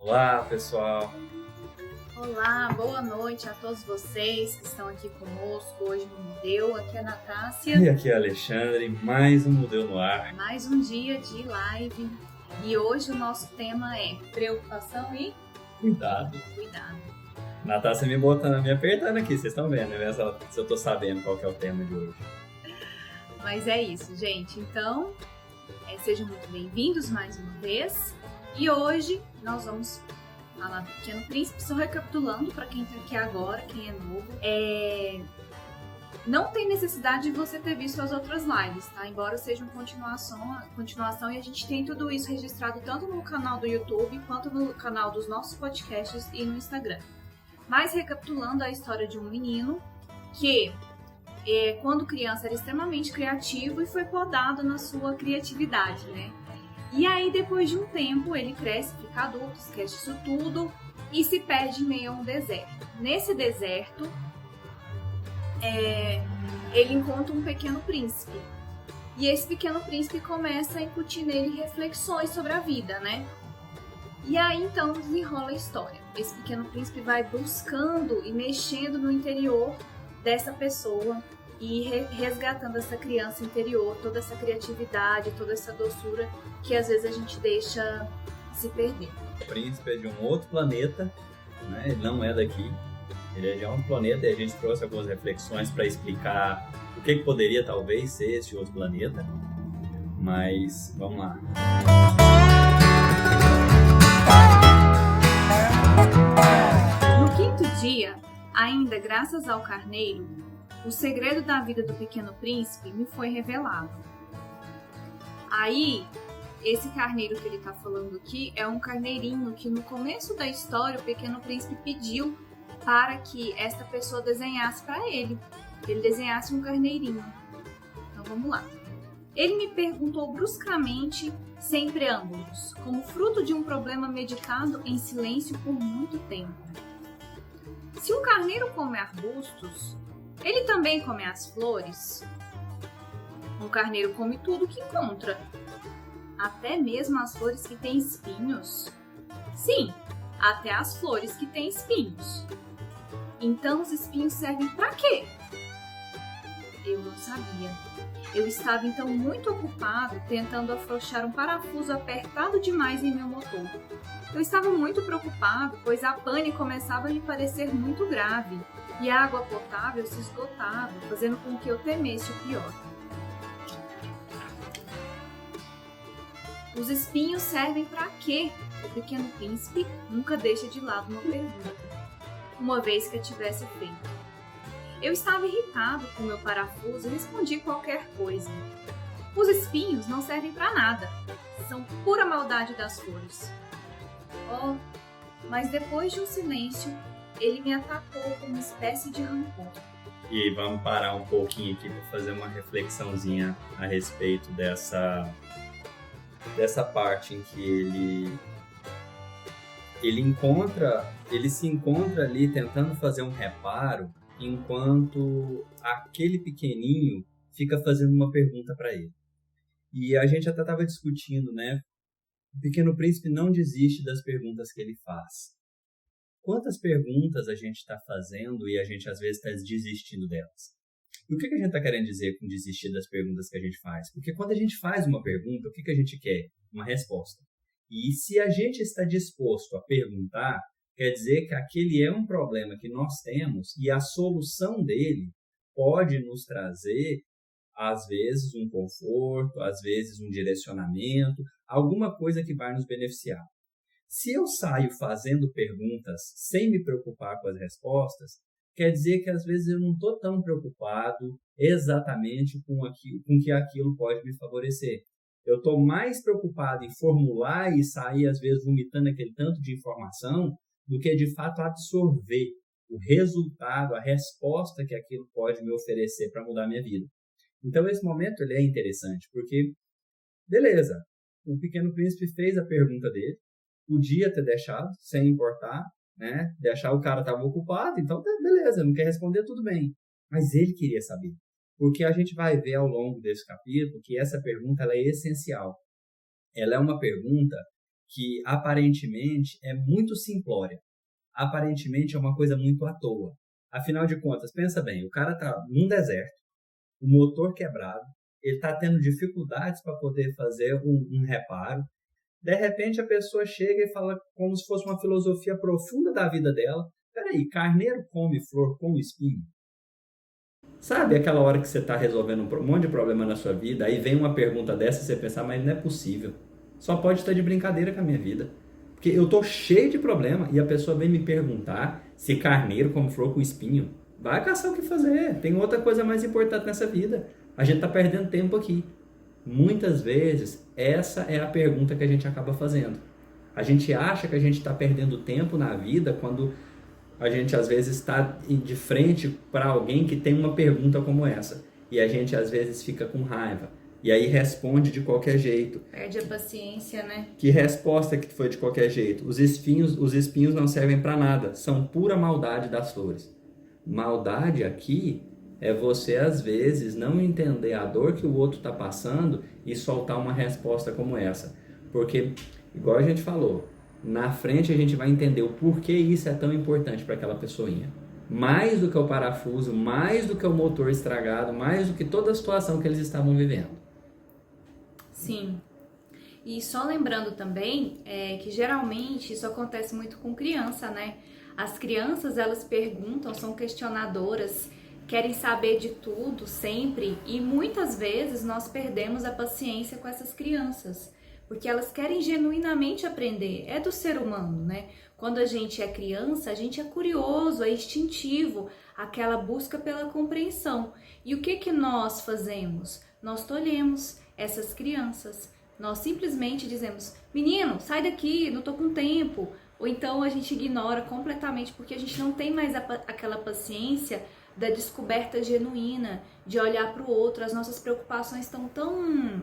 Olá, pessoal! Olá, boa noite a todos vocês que estão aqui conosco hoje no Mudeu. Aqui é a Natácia. E aqui é Alexandre, mais um Mudeu no Ar. Mais um dia de live. E hoje o nosso tema é preocupação e Cuidado. Natácia me apertando aqui, vocês estão vendo, né? Se eu tô sabendo qual que é o tema de hoje. Mas é isso, gente. Então, sejam muito bem-vindos mais uma vez. E hoje nós vamos falar do Pequeno Príncipe. Só recapitulando para quem está aqui agora, quem é novo. Não tem necessidade de você ter visto as outras lives, tá? Embora seja uma continuação e a gente tem tudo isso registrado tanto no canal do YouTube quanto no canal dos nossos podcasts e no Instagram. Mas recapitulando a história de um menino que, quando criança, era extremamente criativo e foi podado na sua criatividade, né? E aí, depois de um tempo, ele cresce, fica adulto, esquece isso tudo e se perde em meio a um deserto. Nesse deserto, ele encontra um pequeno príncipe. E esse pequeno príncipe começa a incutir nele reflexões sobre a vida, né? E aí, então, desenrola a história. Esse pequeno príncipe vai buscando e mexendo no interior dessa pessoa e resgatando essa criança interior, toda essa criatividade, toda essa doçura que às vezes a gente deixa se perder. O príncipe é de um outro planeta, né? Ele não é daqui, ele é de um planeta e a gente trouxe algumas reflexões para explicar o que poderia talvez ser esse outro planeta, mas vamos lá. No quinto dia, ainda graças ao carneiro, o segredo da vida do pequeno príncipe me foi revelado. Aí, esse carneiro que ele está falando aqui é um carneirinho que no começo da história o pequeno príncipe pediu para que esta pessoa desenhasse para ele. Que ele desenhasse um carneirinho. Então vamos lá. Ele me perguntou bruscamente, sem preâmbulos, como fruto de um problema meditado em silêncio por muito tempo. Se um carneiro come arbustos, ele também come as flores? Um carneiro come tudo que encontra, até mesmo as flores que têm espinhos? Sim, até as flores que têm espinhos. Então os espinhos servem para quê? Eu não sabia. Eu estava então muito ocupado tentando afrouxar um parafuso apertado demais em meu motor. Eu estava muito preocupado, pois a pane começava a me parecer muito grave e a água potável se esgotava, fazendo com que eu temesse o pior. Os espinhos servem para quê? O pequeno príncipe nunca deixa de lado uma pergunta, uma vez que a tivesse feito. Eu estava irritado com meu parafuso e respondi qualquer coisa. Os espinhos não servem para nada, são pura maldade das flores. Oh, mas depois de um silêncio, ele me atacou com uma espécie de rancor. E vamos parar um pouquinho aqui para fazer uma reflexãozinha a respeito dessa parte em que ele se encontra ali tentando fazer um reparo, enquanto aquele pequenininho fica fazendo uma pergunta para ele. E a gente até estava discutindo, né? O Pequeno Príncipe não desiste das perguntas que ele faz. Quantas perguntas a gente está fazendo e a gente às vezes está desistindo delas? E o que a gente está querendo dizer com desistir das perguntas que a gente faz? Porque quando a gente faz uma pergunta, o que a gente quer? Uma resposta. E se a gente está disposto a perguntar, quer dizer que aquele é um problema que nós temos e a solução dele pode nos trazer, às vezes, um conforto, às vezes, um direcionamento, alguma coisa que vai nos beneficiar. Se eu saio fazendo perguntas sem me preocupar com as respostas, quer dizer que às vezes eu não estou tão preocupado exatamente com que aquilo pode me favorecer. Eu estou mais preocupado em formular e sair, às vezes, vomitando aquele tanto de informação do que, de fato, absorver o resultado, a resposta que aquilo pode me oferecer para mudar a minha vida. Então, esse momento ele é interessante, porque, beleza, o Pequeno Príncipe fez a pergunta dele, podia ter deixado, sem importar, né? Deixar o cara estava ocupado, então, beleza, não quer responder, tudo bem. Mas ele queria saber. Porque a gente vai ver ao longo desse capítulo que essa pergunta ela é essencial. Ela é uma pergunta que aparentemente é muito simplória. Aparentemente é uma coisa muito à toa. Afinal de contas, pensa bem, o cara está num deserto, o motor quebrado, ele está tendo dificuldades para poder fazer um reparo. De repente a pessoa chega e fala como se fosse uma filosofia profunda da vida dela. Peraí, carneiro come flor com espinho? Sabe aquela hora que você está resolvendo um monte de problema na sua vida, aí vem uma pergunta dessa e você pensa, mas não é possível. Só pode estar de brincadeira com a minha vida. Porque eu estou cheio de problema e a pessoa vem me perguntar se carneiro come flor com espinho. Vai caçar o que fazer. Tem outra coisa mais importante nessa vida. A gente está perdendo tempo aqui. Muitas vezes, essa é a pergunta que a gente acaba fazendo. A gente acha que a gente está perdendo tempo na vida quando a gente às vezes está de frente para alguém que tem uma pergunta como essa. E a gente às vezes fica com raiva. E aí responde de qualquer jeito. Perde a paciência, né? Que resposta que foi de qualquer jeito? Os espinhos não servem para nada. São pura maldade das flores. Maldade aqui é você às vezes não entender a dor que o outro está passando e soltar uma resposta como essa. Porque, igual a gente falou, na frente a gente vai entender o porquê isso é tão importante para aquela pessoinha. Mais do que o parafuso, mais do que o motor estragado, mais do que toda a situação que eles estavam vivendo. Sim. E só lembrando também que geralmente isso acontece muito com criança, né? As crianças, elas perguntam, são questionadoras, querem saber de tudo sempre e muitas vezes nós perdemos a paciência com essas crianças. Porque elas querem genuinamente aprender, é do ser humano, né? Quando a gente é criança, a gente é curioso, é instintivo, aquela busca pela compreensão. E o que nós fazemos? Nós tolhemos essas crianças. Nós simplesmente dizemos, menino, sai daqui, não tô com tempo. Ou então a gente ignora completamente porque a gente não tem mais aquela paciência da descoberta genuína, de olhar para o outro. As nossas preocupações estão tão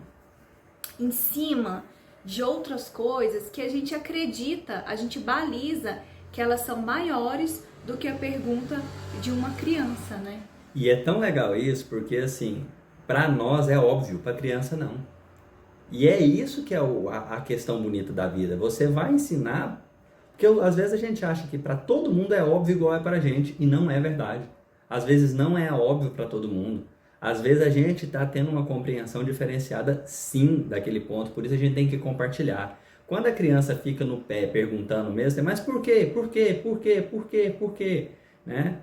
em cima de outras coisas que a gente acredita, a gente baliza que elas são maiores do que a pergunta de uma criança, né? E é tão legal isso porque, assim, para nós é óbvio, para criança não. E é isso que é a questão bonita da vida. Você vai ensinar, porque às vezes a gente acha que para todo mundo é óbvio igual é para a gente, e não é verdade. Às vezes não é óbvio para todo mundo. Às vezes a gente está tendo uma compreensão diferenciada, sim, daquele ponto, por isso a gente tem que compartilhar. Quando a criança fica no pé perguntando mesmo, mas por quê? Por quê? Por quê? Por quê? Por quê? Né?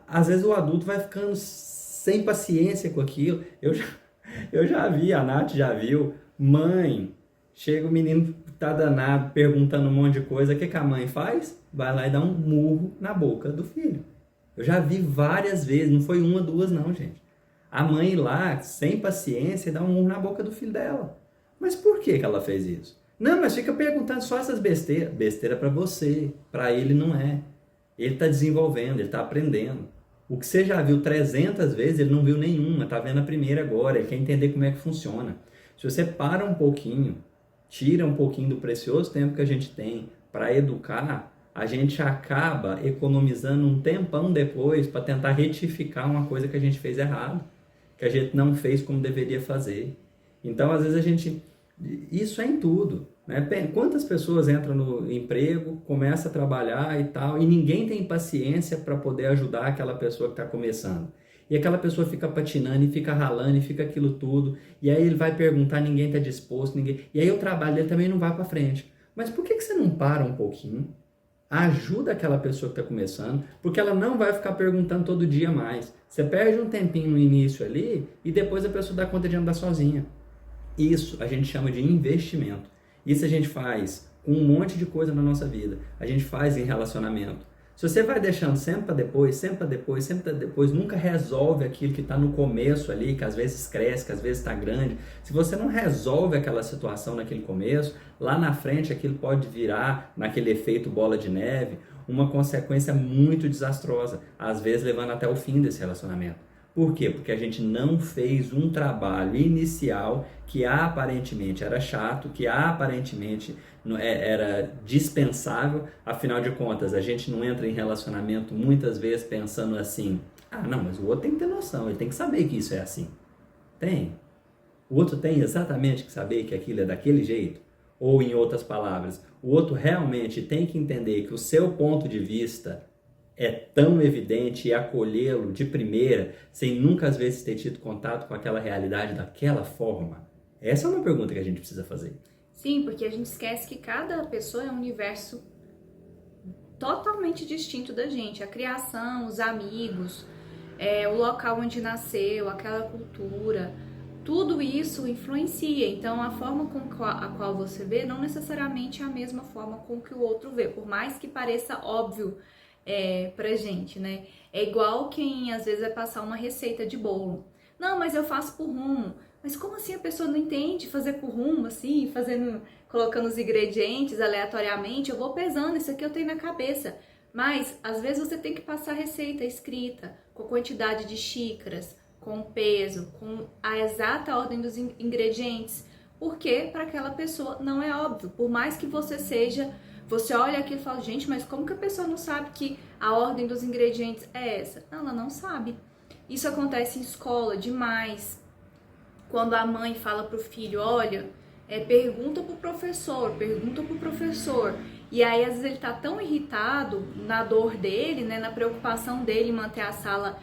Às vezes o adulto vai ficando sem paciência com aquilo. Eu já vi, a Nath já viu, mãe, chega o menino tá danado, perguntando um monte de coisa, o que a mãe faz? Vai lá e dá um murro na boca do filho. Eu já vi várias vezes, não foi uma, duas não, gente. A mãe lá, sem paciência, dá um murro na boca do filho dela. Mas por que ela fez isso? Não, mas fica perguntando só essas besteiras. Besteira para você, para ele não é. Ele está desenvolvendo, ele está aprendendo. O que você já viu 300 vezes, ele não viu nenhuma, está vendo a primeira agora, ele quer entender como é que funciona. Se você para um pouquinho, tira um pouquinho do precioso tempo que a gente tem para educar, a gente acaba economizando um tempão depois para tentar retificar uma coisa que a gente fez errado, que a gente não fez como deveria fazer. Então, às vezes a gente... Isso é em tudo, né? Quantas pessoas entram no emprego, começam a trabalhar e tal, e ninguém tem paciência para poder ajudar aquela pessoa que está começando. E aquela pessoa fica patinando e fica ralando e fica aquilo tudo, e aí ele vai perguntar, ninguém está disposto, e aí o trabalho dele também não vai para frente. Mas por que você não para um pouquinho? Ajuda aquela pessoa que está começando, porque ela não vai ficar perguntando todo dia mais. Você perde um tempinho no início ali e depois a pessoa dá conta de andar sozinha. Isso a gente chama de investimento. Isso a gente faz com um monte de coisa na nossa vida. A gente faz em relacionamento. Se você vai deixando sempre para depois, sempre para depois, sempre para depois, nunca resolve aquilo que está no começo ali, que às vezes cresce, que às vezes está grande. Se você não resolve aquela situação naquele começo, lá na frente aquilo pode virar, naquele efeito bola de neve, uma consequência muito desastrosa, às vezes levando até o fim desse relacionamento. Por quê? Porque a gente não fez um trabalho inicial que aparentemente era chato, que aparentemente era dispensável. Afinal de contas, a gente não entra em relacionamento muitas vezes pensando assim, não, mas o outro tem que ter noção, ele tem que saber que isso é assim. Tem. O outro tem exatamente que saber que aquilo é daquele jeito. Ou, em outras palavras, o outro realmente tem que entender que o seu ponto de vista é tão evidente e acolhê-lo de primeira, sem nunca às vezes ter tido contato com aquela realidade daquela forma? Essa é uma pergunta que a gente precisa fazer. Sim, porque a gente esquece que cada pessoa é um universo totalmente distinto da gente. A criação, os amigos, o local onde nasceu, aquela cultura, tudo isso influencia. Então, a forma a qual você vê não necessariamente é a mesma forma com que o outro vê, por mais que pareça óbvio pra gente, né? É igual quem às vezes vai passar uma receita de bolo. Não, mas eu faço por rumo. Mas como assim a pessoa não entende fazer por rumo, assim, colocando os ingredientes aleatoriamente? Eu vou pesando, isso aqui eu tenho na cabeça. Mas, às vezes, você tem que passar a receita escrita, com a quantidade de xícaras, com o peso, com a exata ordem dos ingredientes. Porque para aquela pessoa não é óbvio. Por mais que você olha aqui e fala, gente, mas como que a pessoa não sabe que a ordem dos ingredientes é essa? Não, ela não sabe. Isso acontece em escola demais. Quando a mãe fala pro filho, olha, pergunta pro professor. E aí, às vezes, ele tá tão irritado na dor dele, né, na preocupação dele em manter a sala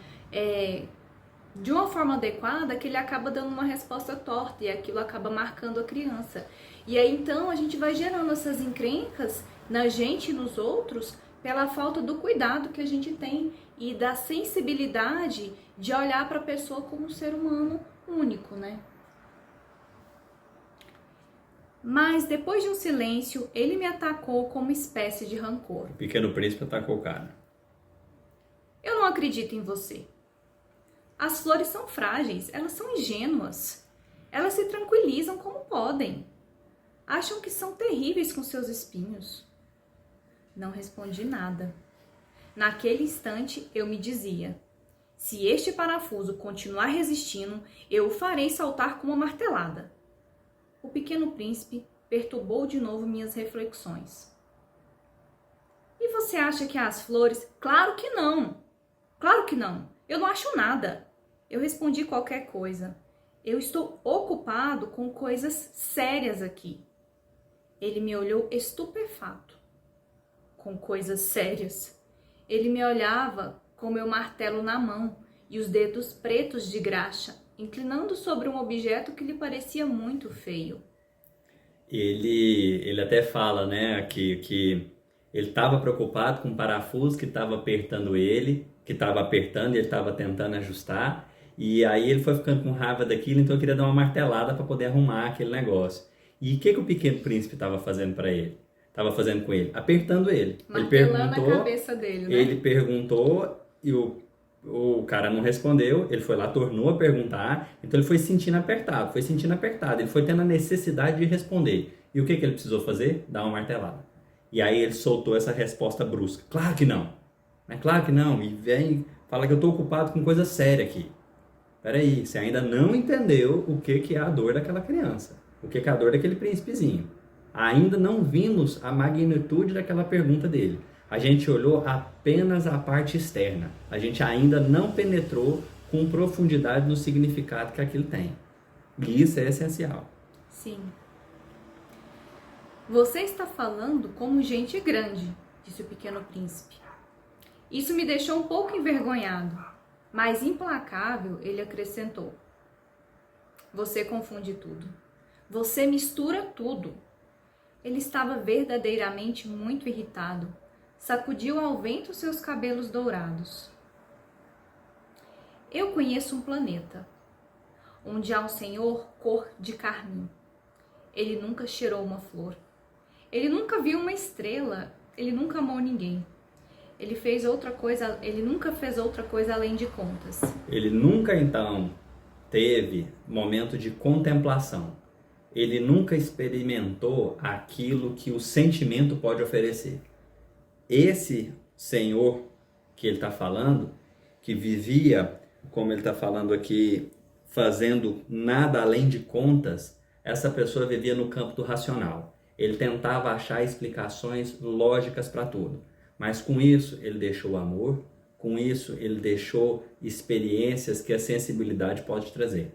de uma forma adequada, que ele acaba dando uma resposta torta e aquilo acaba marcando a criança. E aí, então, a gente vai gerando essas encrencas na gente e nos outros pela falta do cuidado que a gente tem e da sensibilidade de olhar para a pessoa como um ser humano único, né? Mas depois de um silêncio, ele me atacou com uma espécie de rancor. O Pequeno Príncipe atacou o cara. Eu não acredito em você. As flores são frágeis, elas são ingênuas. Elas se tranquilizam como podem. Acham que são terríveis com seus espinhos. Não respondi nada. Naquele instante, eu me dizia: se este parafuso continuar resistindo, eu o farei saltar com uma martelada. O Pequeno Príncipe perturbou de novo minhas reflexões. E você acha que as flores... Claro que não! Claro que não! Eu não acho nada! Eu respondi qualquer coisa. Eu estou ocupado com coisas sérias aqui. Ele me olhou estupefato. Com coisas sérias. Ele me olhava com meu martelo na mão e os dedos pretos de graxa, inclinando sobre um objeto que lhe parecia muito feio. Ele até fala, né, que ele estava preocupado com o parafuso que estava apertando ele, que estava apertando e ele estava tentando ajustar, e aí ele foi ficando com raiva daquilo, então eu queria dar uma martelada para poder arrumar aquele negócio. E o que o Pequeno Príncipe estava fazendo para ele? Estava fazendo com ele? Apertando ele. Martelando a cabeça dele, né? Ele perguntou e o cara não respondeu, ele foi lá, tornou a perguntar, então ele foi sentindo apertado, ele foi tendo a necessidade de responder. E o que ele precisou fazer? Dar uma martelada. E aí ele soltou essa resposta brusca. Claro que não. Mas claro que não. E vem, fala que eu estou ocupado com coisa séria aqui. Peraí, você ainda não entendeu o que é a dor daquela criança. O que é a dor daquele príncipezinho. Ainda não vimos a magnitude daquela pergunta dele. A gente olhou apenas a parte externa. A gente ainda não penetrou com profundidade no significado que aquilo tem. E isso é essencial. Sim. Você está falando como gente grande, disse o Pequeno Príncipe. Isso me deixou um pouco envergonhado, mas implacável, ele acrescentou. Você confunde tudo. Você mistura tudo. Ele estava verdadeiramente muito irritado. Sacudiu ao vento seus cabelos dourados. Eu conheço um planeta, onde há um senhor cor de carmim. Ele nunca cheirou uma flor. Ele nunca viu uma estrela. Ele nunca amou ninguém. Ele nunca fez outra coisa além de contas. Ele nunca, então, teve momento de contemplação. Ele nunca experimentou aquilo que o sentimento pode oferecer. Esse senhor que ele está falando, que vivia, como ele está falando aqui, fazendo nada além de contas, essa pessoa vivia no campo do racional. Ele tentava achar explicações lógicas para tudo. Mas com isso ele deixou o amor, com isso ele deixou experiências que a sensibilidade pode trazer.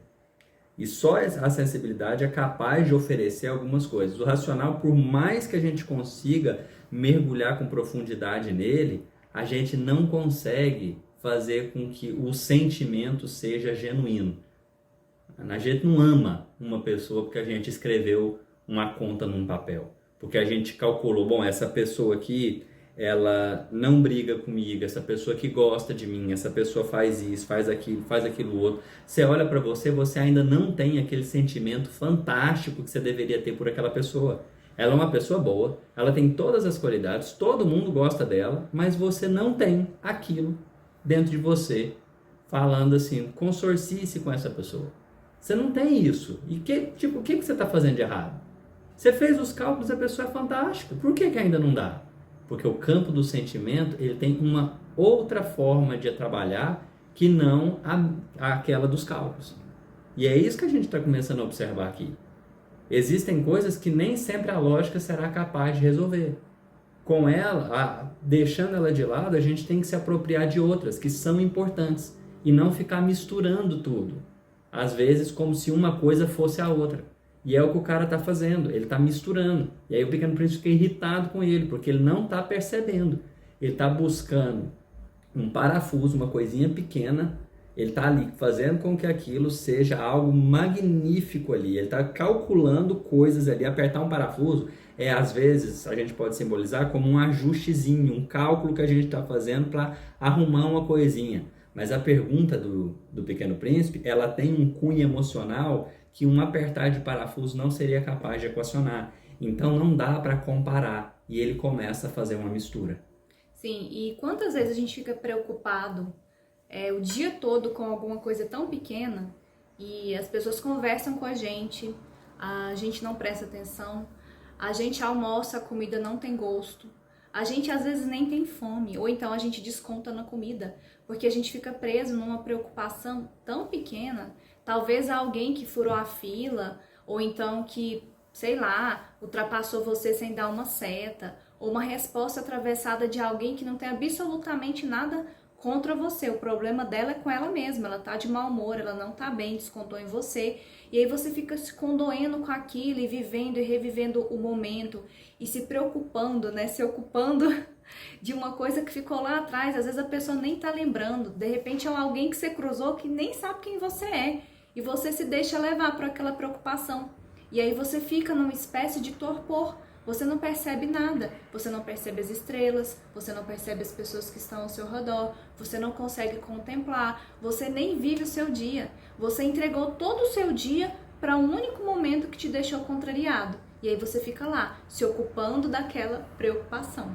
E só a sensibilidade é capaz de oferecer algumas coisas. O racional, por mais que a gente consiga mergulhar com profundidade nele, a gente não consegue fazer com que o sentimento seja genuíno. A gente não ama uma pessoa porque a gente escreveu uma conta num papel. Porque a gente calculou, bom, essa pessoa aqui, ela não briga comigo, essa pessoa que gosta de mim, essa pessoa faz isso, faz aquilo outro. Você olha para você, você ainda não tem aquele sentimento fantástico que você deveria ter por aquela pessoa. Ela é uma pessoa boa, ela tem todas as qualidades, todo mundo gosta dela, mas você não tem aquilo dentro de você, falando assim, consorcie-se com essa pessoa. Você não tem isso. E o que você está fazendo de errado? Você fez os cálculos, a pessoa é fantástica. Por que ainda não dá? Porque o campo do sentimento, ele tem uma outra forma de trabalhar que não aquela dos cálculos. E é isso que a gente está começando a observar aqui. Existem coisas que nem sempre a lógica será capaz de resolver. Com ela, deixando ela de lado, a gente tem que se apropriar de outras que são importantes e não ficar misturando tudo. Às vezes, como se uma coisa fosse a outra. E é o que o cara está fazendo, ele está misturando. E aí o Pequeno Príncipe fica irritado com ele, porque ele não está percebendo. Ele está buscando um parafuso, uma coisinha pequena, ele está ali fazendo com que aquilo seja algo magnífico ali. Ele está calculando coisas ali. Apertar um parafuso às vezes, a gente pode simbolizar como um ajustezinho, um cálculo que a gente está fazendo para arrumar uma coisinha. Mas a pergunta do Pequeno Príncipe, ela tem um cunho emocional que um apertar de parafuso não seria capaz de equacionar. Então não dá para comparar. E ele começa a fazer uma mistura. Sim, e quantas vezes a gente fica preocupado o dia todo com alguma coisa tão pequena e as pessoas conversam com a gente não presta atenção, a gente almoça, a comida não tem gosto, a gente às vezes nem tem fome, ou então a gente desconta na comida, porque a gente fica preso numa preocupação tão pequena. Talvez alguém que furou a fila, ou então que, sei lá, ultrapassou você sem dar uma seta, ou uma resposta atravessada de alguém que não tem absolutamente nada contra você. O problema dela é com ela mesma, ela tá de mau humor, ela não tá bem, descontou em você. E aí você fica se condoendo com aquilo e vivendo e revivendo o momento e se preocupando, né? Se ocupando de uma coisa que ficou lá atrás. Às vezes a pessoa nem tá lembrando. De repente é alguém que você cruzou que nem sabe quem você é. E você se deixa levar por aquela preocupação. E aí você fica numa espécie de torpor. Você não percebe nada, você não percebe as estrelas, você não percebe as pessoas que estão ao seu redor, você não consegue contemplar, você nem vive o seu dia. Você entregou todo o seu dia para um único momento que te deixou contrariado. E aí você fica lá, se ocupando daquela preocupação,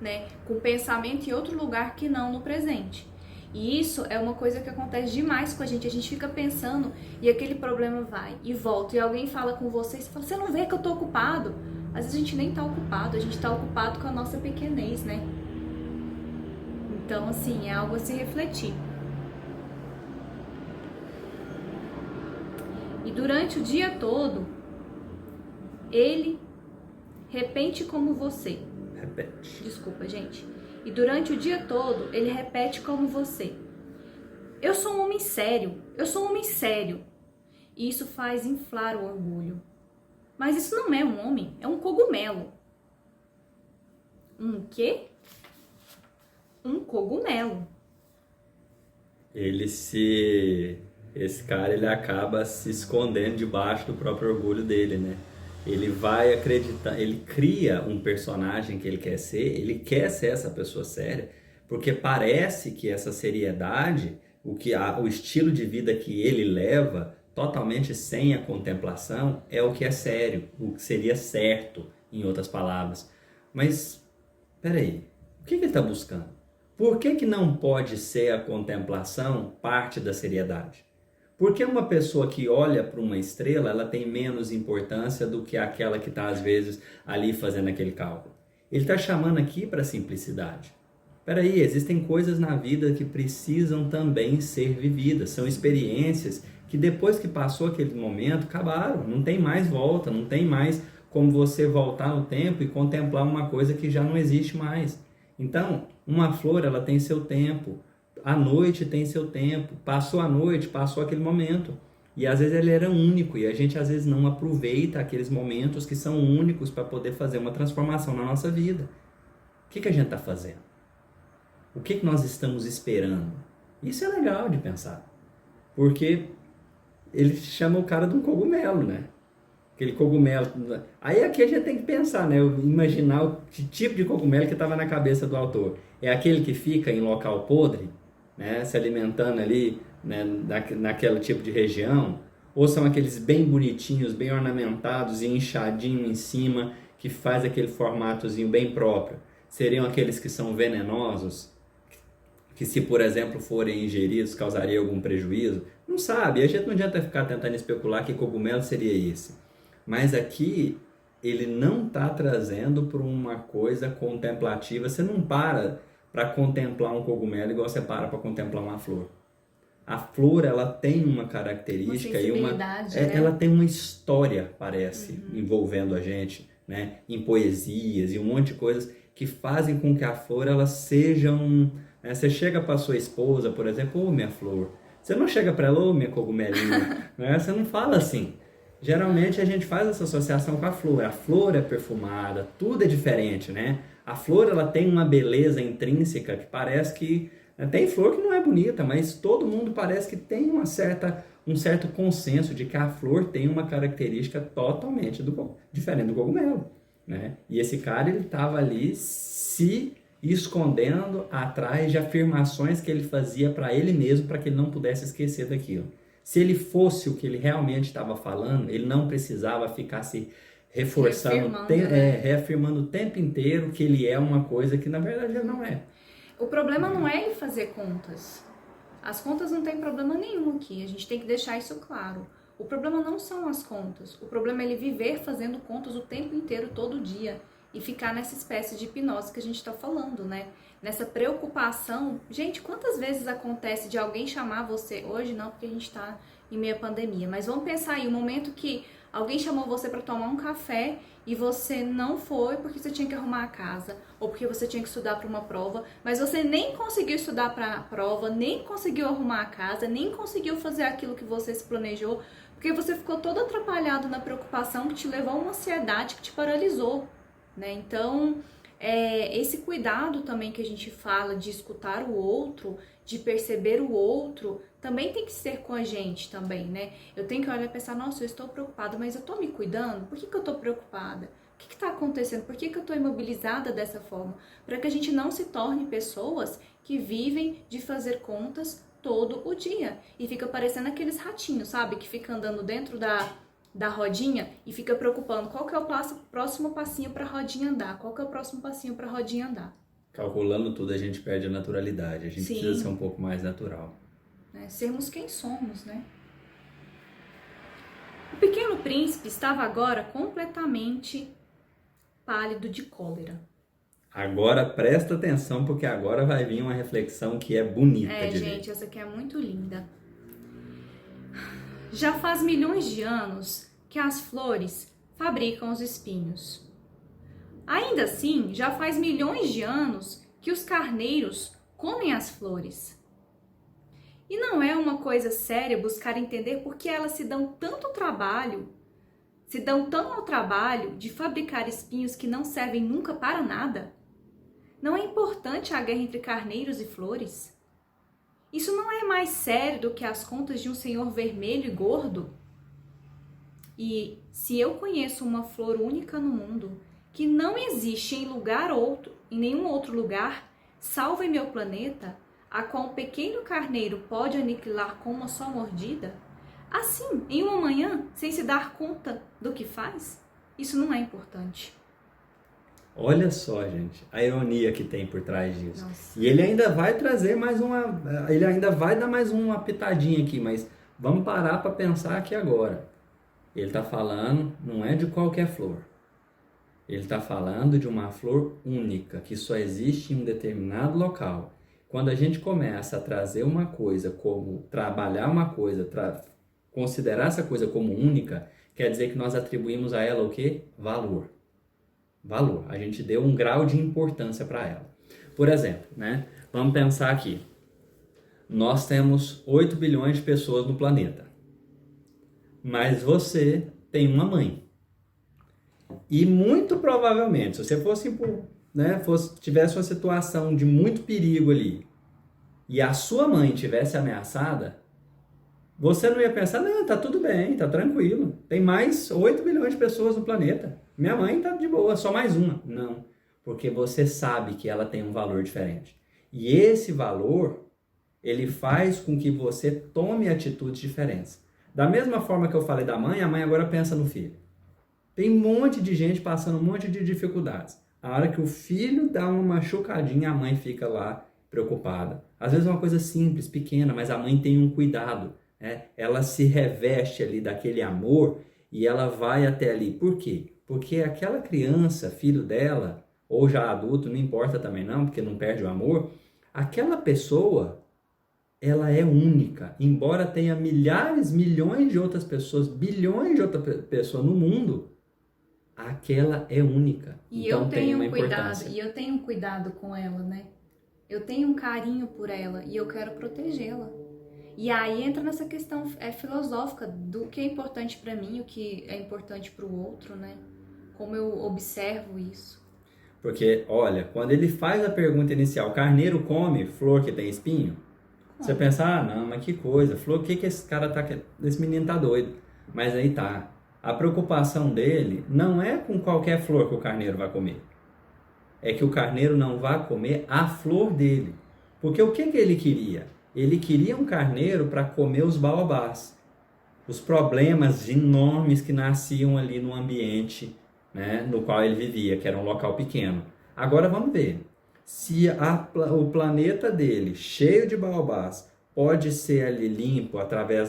né? Com pensamento em outro lugar que não no presente. E isso é uma coisa que acontece demais com a gente fica pensando e aquele problema vai e volta. E alguém fala com você e você fala, você não vê que eu tô ocupado? Às vezes a gente nem tá ocupado, a gente tá ocupado com a nossa pequenez, né? Então, assim, é algo a se refletir. E durante o dia todo, ele repete como você. Repete. Desculpa, gente. E durante o dia todo, ele repete como você. Eu sou um homem sério, eu sou um homem sério. E isso faz inflar o orgulho. Mas isso não é um homem, é um cogumelo. Um quê? Um cogumelo. Esse cara, ele acaba se escondendo debaixo do próprio orgulho dele, né? Ele vai acreditar, ele cria um personagem que ele quer ser essa pessoa séria, porque parece que essa seriedade, o estilo de vida que ele leva, totalmente sem a contemplação, é o que é sério, o que seria certo, em outras palavras. Mas, peraí, o que ele está buscando? Por que não pode ser a contemplação parte da seriedade? Porque uma pessoa que olha para uma estrela, ela tem menos importância do que aquela que está, às vezes, ali fazendo aquele cálculo. Ele está chamando aqui para a simplicidade. Peraí, existem coisas na vida que precisam também ser vividas. São experiências que depois que passou aquele momento, acabaram. Não tem mais volta, não tem mais como você voltar no tempo e contemplar uma coisa que já não existe mais. Então, uma flor, ela tem seu tempo. A noite tem seu tempo, passou a noite, passou aquele momento. E às vezes ele era único e a gente às vezes não aproveita aqueles momentos que são únicos para poder fazer uma transformação na nossa vida. O que a gente está fazendo? O que nós estamos esperando? Isso é legal de pensar. Porque ele chama o cara de um cogumelo, né? Aquele cogumelo. Aí aqui a gente tem que pensar, né? Imaginar o tipo de cogumelo que estava na cabeça do autor. É aquele que fica em local podre, né? Se alimentando ali, né? Naquele tipo de região? Ou são aqueles bem bonitinhos, bem ornamentados e inchadinho em cima, que faz aquele formatozinho bem próprio? Seriam aqueles que são venenosos, que se, por exemplo, forem ingeridos, causaria algum prejuízo? Não sabe, a gente não adianta ficar tentando especular que cogumelo seria esse. Mas aqui, ele não está trazendo para uma coisa contemplativa. Você não para contemplar um cogumelo igual você para contemplar uma flor. A flor, ela tem uma característica ela tem uma história, parece, envolvendo a gente, né? Em poesias e um monte de coisas que fazem com que a flor, ela seja né? Você chega para sua esposa, por exemplo, ô minha flor. Você não chega para ela, ô minha cogumelinha. Né? Você não fala assim. Geralmente a gente faz essa associação com a flor. A flor é perfumada, tudo é diferente, né? A flor, ela tem uma beleza intrínseca que parece que... Tem flor que não é bonita, mas todo mundo parece que tem um certo consenso de que a flor tem uma característica totalmente diferente do cogumelo, né? E esse cara, ele estava ali se escondendo atrás de afirmações que ele fazia para ele mesmo, para que ele não pudesse esquecer daquilo. Se ele fosse o que ele realmente estava falando, ele não precisava ficar se reforçando, reafirmando o tempo inteiro que ele é uma coisa que na verdade ele não é. O problema não é ele fazer contas. As contas não tem problema nenhum aqui, a gente tem que deixar isso claro. O problema não são as contas, o problema é ele viver fazendo contas o tempo inteiro, todo dia, e ficar nessa espécie de hipnose que a gente está falando, né? Nessa preocupação. Gente, quantas vezes acontece de alguém chamar você, hoje não, porque a gente está em meio à pandemia, mas vamos pensar aí, o momento que alguém chamou você para tomar um café e você não foi porque você tinha que arrumar a casa ou porque você tinha que estudar para uma prova, mas você nem conseguiu estudar para a prova, nem conseguiu arrumar a casa, nem conseguiu fazer aquilo que você se planejou, porque você ficou todo atrapalhado na preocupação que te levou a uma ansiedade que te paralisou, né? Então, esse cuidado também que a gente fala de escutar o outro, de perceber o outro, também tem que ser com a gente também, né? Eu tenho que olhar e pensar, nossa, eu estou preocupada, mas eu estou me cuidando? Por que eu estou preocupada? O que está acontecendo? Por que eu estou imobilizada dessa forma? Para que a gente não se torne pessoas que vivem de fazer contas todo o dia. E fica parecendo aqueles ratinhos, sabe? Que fica andando dentro da rodinha e fica preocupando qual que é o próximo passinho para a rodinha andar, qual que é o próximo passinho para a rodinha andar. Calculando tudo, a gente perde a naturalidade, a gente precisa ser um pouco mais natural. Sermos quem somos, né? O Pequeno Príncipe estava agora completamente pálido de cólera. Agora presta atenção, porque agora vai vir uma reflexão que é bonita de ver. Gente, essa aqui é muito linda. Já faz milhões de anos que as flores fabricam os espinhos. Ainda assim, já faz milhões de anos que os carneiros comem as flores. E não é uma coisa séria buscar entender por que elas se dão tão ao trabalho de fabricar espinhos que não servem nunca para nada? Não é importante a guerra entre carneiros e flores? Isso não é mais sério do que as contas de um senhor vermelho e gordo? E se eu conheço uma flor única no mundo, que não existe em nenhum outro lugar, salvo em meu planeta, a qual um pequeno carneiro pode aniquilar com uma só mordida, assim, em uma manhã, sem se dar conta do que faz, isso não é importante. Olha só, gente, a ironia que tem por trás disso. Nossa. E ele ainda vai trazer ele ainda vai dar mais uma pitadinha aqui, mas vamos parar para pensar aqui agora. Ele está falando, não é de qualquer flor. Ele está falando de uma flor única, que só existe em um determinado local. Quando a gente começa a trazer uma coisa como, trabalhar uma coisa, considerar essa coisa como única, quer dizer que nós atribuímos a ela o quê? Valor. Valor. A gente deu um grau de importância para ela. Por exemplo, né? Vamos pensar aqui. Nós temos 8 bilhões de pessoas no planeta. mas você tem uma mãe. E muito provavelmente, se você fosse, né, tivesse uma situação de muito perigo ali, e a sua mãe tivesse ameaçada, você não ia pensar, não, tá tudo bem, tá tranquilo. Tem mais 8 bilhões de pessoas no planeta. Minha mãe tá de boa, só mais uma. Não, porque você sabe que ela tem um valor diferente. E esse valor, ele faz com que você tome atitudes diferentes. Da mesma forma que eu falei da mãe, a mãe agora pensa no filho. Tem um monte de gente passando um monte de dificuldades. A hora que o filho dá uma machucadinha, a mãe fica lá preocupada. Às vezes é uma coisa simples, pequena, mas a mãe tem um cuidado. Ela se reveste ali daquele amor e ela vai até ali. Por quê? Porque aquela criança, filho dela, ou já adulto, não importa também não, porque não perde o amor, aquela pessoa, ela é única. Embora tenha milhares, milhões de outras pessoas, bilhões de outras pessoas no mundo, aquela é única. E então eu tem tenho uma um cuidado, importância. e eu tenho um cuidado com ela, né? Eu tenho um carinho por ela e eu quero protegê-la. E aí entra nessa questão filosófica do que é importante para mim, o que é importante para o outro, né? Como eu observo isso. Porque, olha, quando ele faz a pergunta inicial, carneiro come flor que tem espinho? Você pensa, ah, não, mas que coisa, flor, o que esse cara tá, esse menino tá doido? Mas aí tá, a preocupação dele não é com qualquer flor que o carneiro vai comer. É que o carneiro não vai comer a flor dele. Porque o que ele queria? Ele queria um carneiro para comer os baobás. Os problemas enormes que nasciam ali no ambiente, né, no qual ele vivia, que era um local pequeno. Agora vamos ver. Se o planeta dele, cheio de baobás, pode ser ali limpo através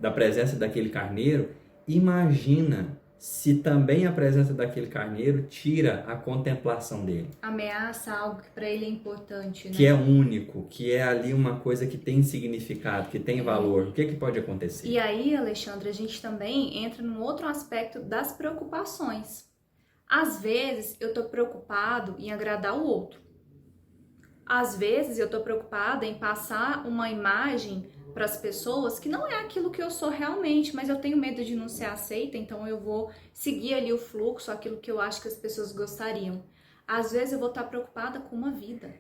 da presença daquele carneiro, imagina se também a presença daquele carneiro tira a contemplação dele. Ameaça algo que para ele é importante, né? Que é único, que é ali uma coisa que tem significado, que tem valor. O que pode acontecer? E aí, Alexandre, a gente também entra num outro aspecto das preocupações. Às vezes eu tô preocupado em agradar o outro. Às vezes eu tô preocupada em passar uma imagem para as pessoas que não é aquilo que eu sou realmente, mas eu tenho medo de não ser aceita, então eu vou seguir ali o fluxo, aquilo que eu acho que as pessoas gostariam. Às vezes eu vou estar preocupada com uma vida.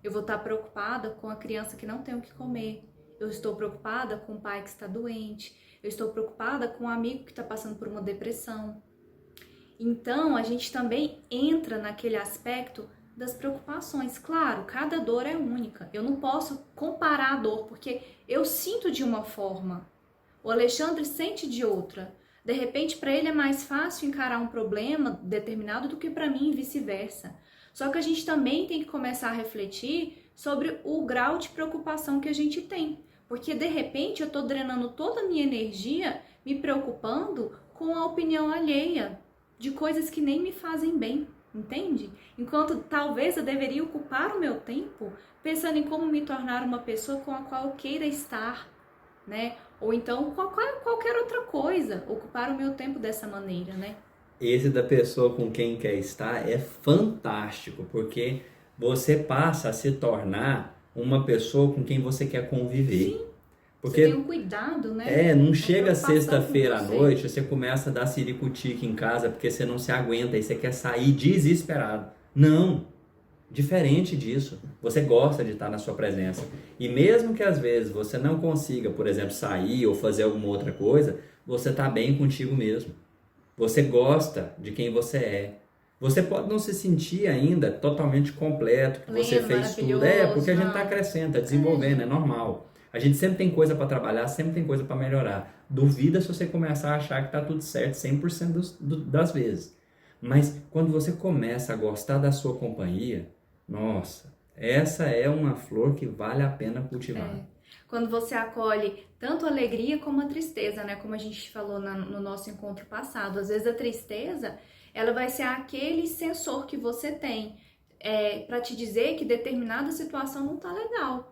Eu vou estar preocupada com a criança que não tem o que comer. Eu estou preocupada com o pai que está doente. Eu estou preocupada com um amigo que está passando por uma depressão. Então, a gente também entra naquele aspecto das preocupações. Claro, cada dor é única. Eu não posso comparar a dor, porque eu sinto de uma forma, o Alexandre sente de outra. De repente, para ele é mais fácil encarar um problema determinado do que para mim e vice-versa. Só que a gente também tem que começar a refletir sobre o grau de preocupação que a gente tem. Porque, de repente, eu estou drenando toda a minha energia me preocupando com a opinião alheia de coisas que nem me fazem bem. Entende? Enquanto talvez eu deveria ocupar o meu tempo pensando em como me tornar uma pessoa com a qual eu queira estar, né? Ou então qualquer outra coisa, ocupar o meu tempo dessa maneira, né? Esse da pessoa com quem quer estar é fantástico, porque você passa a se tornar uma pessoa com quem você quer conviver. Sim. Porque você tem um cuidado, né? não chega sexta-feira à noite, você começa a dar siricutique em casa porque você não se aguenta e você quer sair desesperado. Não, diferente disso. Você gosta de estar na sua presença. E mesmo que às vezes você não consiga, por exemplo, sair ou fazer alguma outra coisa, você está bem contigo mesmo. Você gosta de quem você é. Você pode não se sentir ainda totalmente completo, que você fez tudo. Porque a gente está crescendo, está desenvolvendo, é normal. A gente sempre tem coisa para trabalhar, sempre tem coisa para melhorar. Duvida se você começar a achar que está tudo certo 100% das vezes. Mas quando você começa a gostar da sua companhia, nossa, essa é uma flor que vale a pena cultivar. Quando você acolhe tanto a alegria como a tristeza, né? Como a gente falou no nosso encontro passado. Às vezes a tristeza, ela vai ser aquele sensor que você tem para te dizer que determinada situação não está legal.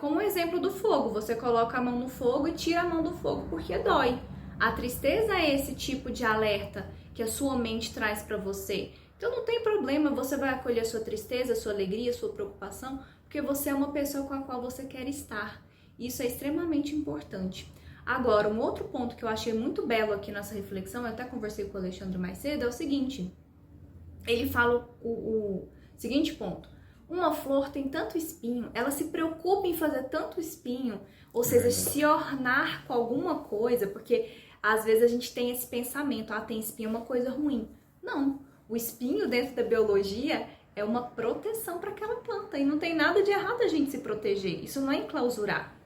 Como o exemplo do fogo, você coloca a mão no fogo e tira a mão do fogo porque dói. A tristeza é esse tipo de alerta que a sua mente traz para você. Então não tem problema, você vai acolher a sua tristeza, a sua alegria, a sua preocupação, porque você é uma pessoa com a qual você quer estar. Isso é extremamente importante. Agora, um outro ponto que eu achei muito belo aqui nessa reflexão, eu até conversei com o Alexandre mais cedo, é o seguinte. Ele fala o seguinte ponto. Uma flor tem tanto espinho, ela se preocupa em fazer tanto espinho, ou seja, se ornar com alguma coisa, porque às vezes a gente tem esse pensamento, tem espinho é uma coisa ruim. Não, o espinho dentro da biologia é uma proteção para aquela planta e não tem nada de errado a gente se proteger, isso não é enclausurar.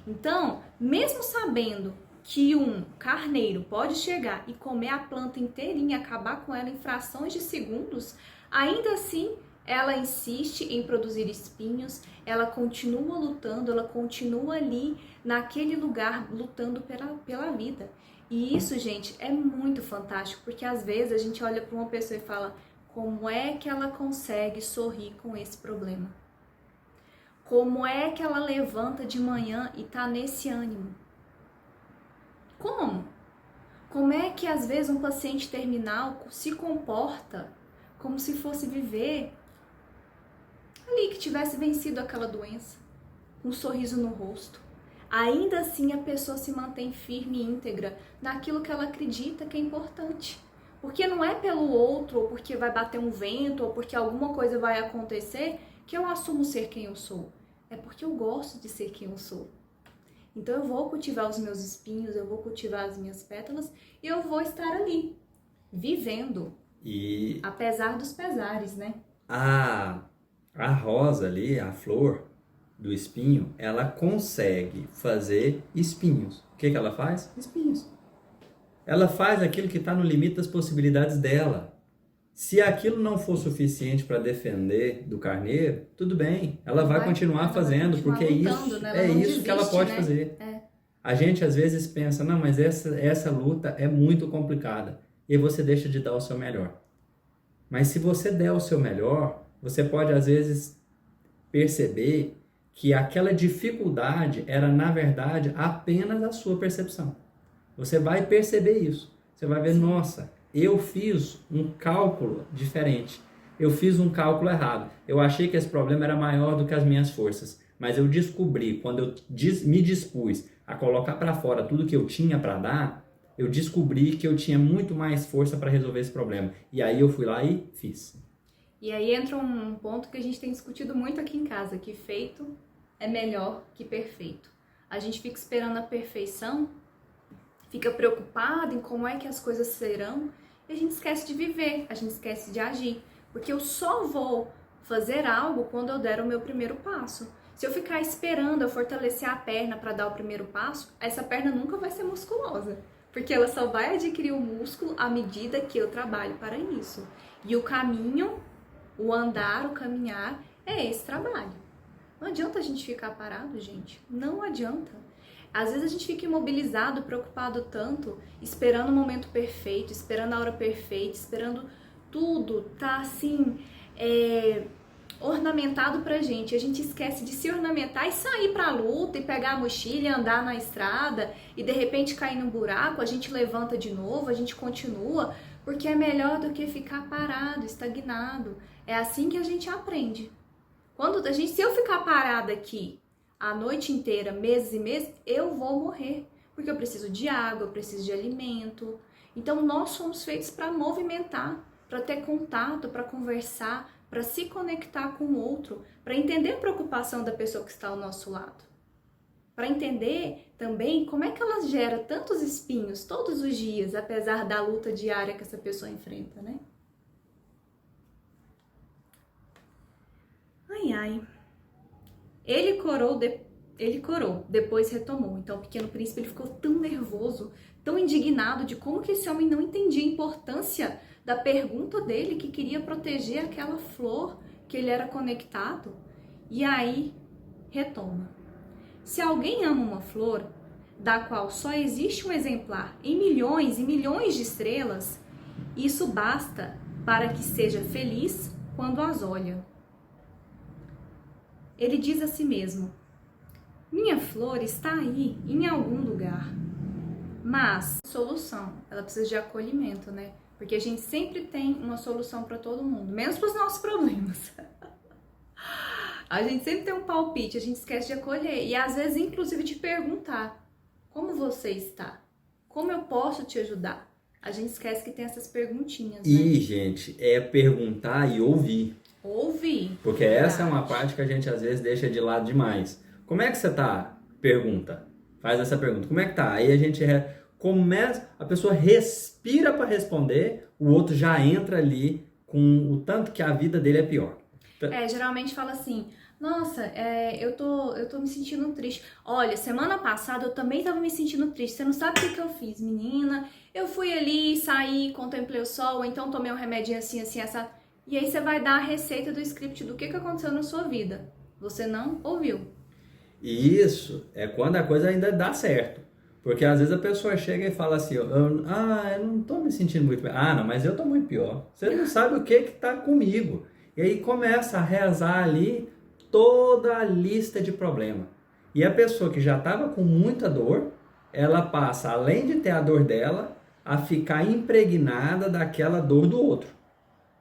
Então, mesmo sabendo que um carneiro pode chegar e comer a planta inteirinha, acabar com ela em frações de segundos, ainda assim ela insiste em produzir espinhos, ela continua lutando, ela continua ali naquele lugar lutando pela vida. E isso, gente, é muito fantástico, porque às vezes a gente olha para uma pessoa e fala, como é que ela consegue sorrir com esse problema? Como é que ela levanta de manhã e tá nesse ânimo? Como? Como é que às vezes um paciente terminal se comporta como se fosse viver ali, que tivesse vencido aquela doença, com um sorriso no rosto? Ainda assim a pessoa se mantém firme e íntegra naquilo que ela acredita que é importante. Porque não é pelo outro, ou porque vai bater um vento, ou porque alguma coisa vai acontecer, que eu assumo ser quem eu sou. É porque eu gosto de ser quem eu sou. Então eu vou cultivar os meus espinhos, eu vou cultivar as minhas pétalas e eu vou estar ali, vivendo. E apesar dos pesares, né? A rosa ali, a flor do espinho, ela consegue fazer espinhos. O que ela faz? Espinhos. Ela faz aquilo que está no limite das possibilidades dela. Se aquilo não for suficiente para defender do carneiro, tudo bem, ela vai continuar fazendo, porque é isso, né? é isso que ela pode fazer. A gente às vezes pensa, não, mas essa luta é muito complicada, e aí você deixa de dar o seu melhor. Mas se você der o seu melhor, você pode às vezes perceber que aquela dificuldade era, na verdade, apenas a sua percepção. Você vai perceber isso. Você vai ver, nossa, eu fiz um cálculo diferente. Eu fiz um cálculo errado. Eu achei que esse problema era maior do que as minhas forças. Mas eu descobri, quando eu me dispus a colocar para fora tudo que eu tinha para dar, eu descobri que eu tinha muito mais força para resolver esse problema. E aí eu fui lá e fiz. E aí entra um ponto que a gente tem discutido muito aqui em casa, que feito é melhor que perfeito. A gente fica esperando a perfeição, fica preocupado em como é que as coisas serão, e a gente esquece de viver, a gente esquece de agir. Porque eu só vou fazer algo quando eu der o meu primeiro passo. Se eu ficar esperando eu fortalecer a perna para dar o primeiro passo, essa perna nunca vai ser musculosa. Porque ela só vai adquirir o músculo à medida que eu trabalho para isso. E o caminho, o andar, o caminhar, é esse trabalho. Não adianta a gente ficar parado, gente. Não adianta. Às vezes a gente fica imobilizado, preocupado tanto, esperando o momento perfeito, esperando a hora perfeita, esperando tudo tá assim, ornamentado pra gente. A gente esquece de se ornamentar e sair pra luta e pegar a mochila e andar na estrada e de repente cair num buraco, a gente levanta de novo, a gente continua, porque é melhor do que ficar parado, estagnado. É assim que a gente aprende. Se eu ficar parada aqui a noite inteira, meses e meses, eu vou morrer, porque eu preciso de água, eu preciso de alimento. Então nós somos feitos para movimentar, para ter contato, para conversar, para se conectar com o outro, para entender a preocupação da pessoa que está ao nosso lado. Para entender também como é que ela gera tantos espinhos todos os dias, apesar da luta diária que essa pessoa enfrenta, né? Ai, ai. Ele corou, depois retomou. Então o Pequeno Príncipe ele ficou tão nervoso, tão indignado de como que esse homem não entendia a importância da pergunta dele, que queria proteger aquela flor que ele era conectado. E aí, retoma. Se alguém ama uma flor, da qual só existe um exemplar em milhões e milhões de estrelas, isso basta para que seja feliz quando as olha. Ele diz a si mesmo, minha flor está aí, em algum lugar. Mas, solução, ela precisa de acolhimento, né? Porque a gente sempre tem uma solução para todo mundo, menos para os nossos problemas. A gente sempre tem um palpite, a gente esquece de acolher. E às vezes, inclusive, de perguntar, Como você está? Como eu posso te ajudar? A gente esquece que tem essas perguntinhas, né? E, gente, é perguntar e ouvir. Ouvir. Porque essa é uma parte que a gente às vezes deixa de lado demais. Como é que você tá? Pergunta. Faz essa pergunta. Como é que tá? Aí a gente começa, a pessoa respira para responder, o outro já entra ali com o tanto que a vida dele é pior. Geralmente fala assim, nossa, eu tô me sentindo triste. Olha, semana passada eu também tava me sentindo triste. Você não sabe o que eu fiz, menina? Eu fui ali, saí, contemplei o sol, ou então tomei um remedinho assim, assim, essa. E aí você vai dar a receita do script do que aconteceu na sua vida. Você não ouviu. E isso é quando a coisa ainda dá certo. Porque às vezes a pessoa chega e fala assim, eu não tô me sentindo muito bem. Ah, não, mas eu tô muito pior. Você não sabe o que tá comigo. E aí começa a rezar ali toda a lista de problema. E a pessoa que já estava com muita dor, ela passa, além de ter a dor dela, a ficar impregnada daquela dor do outro.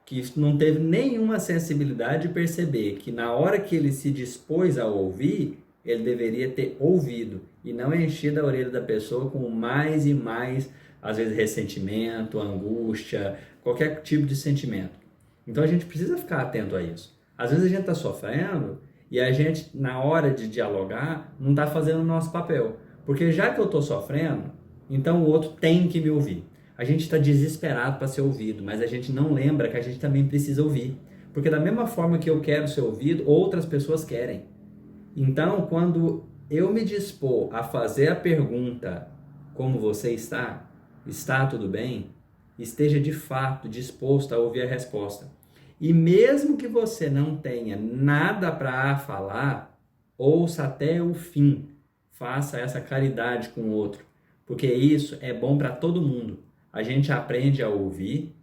Que não teve nenhuma sensibilidade de perceber que na hora que ele se dispôs a ouvir, ele deveria ter ouvido e não enchido a orelha da pessoa com mais e mais, às vezes, ressentimento, angústia, qualquer tipo de sentimento. Então a gente precisa ficar atento a isso. Às vezes a gente está sofrendo e a gente, na hora de dialogar, não está fazendo o nosso papel. Porque já que eu estou sofrendo, então o outro tem que me ouvir. A gente está desesperado para ser ouvido, mas a gente não lembra que a gente também precisa ouvir. Porque da mesma forma que eu quero ser ouvido, outras pessoas querem. Então, quando eu me dispor a fazer a pergunta, como você está? Está tudo bem? Esteja de fato disposto a ouvir a resposta. E mesmo que você não tenha nada para falar, ouça até o fim. Faça essa caridade com o outro, porque isso é bom para todo mundo. A gente aprende a ouvir,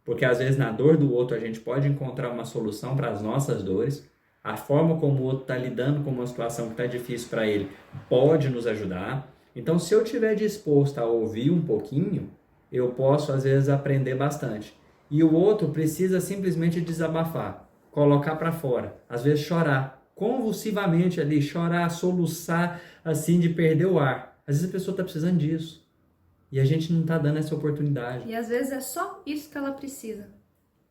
porque às vezes na dor do outro a gente pode encontrar uma solução para as nossas dores. A forma como o outro está lidando com uma situação que está difícil para ele pode nos ajudar. Então, se eu estiver disposto a ouvir um pouquinho, eu posso às vezes aprender bastante. E o outro precisa simplesmente desabafar, colocar para fora, às vezes chorar, convulsivamente ali, chorar, soluçar assim de perder o ar. Às vezes a pessoa está precisando disso. E a gente não está dando essa oportunidade. E às vezes é só isso que ela precisa,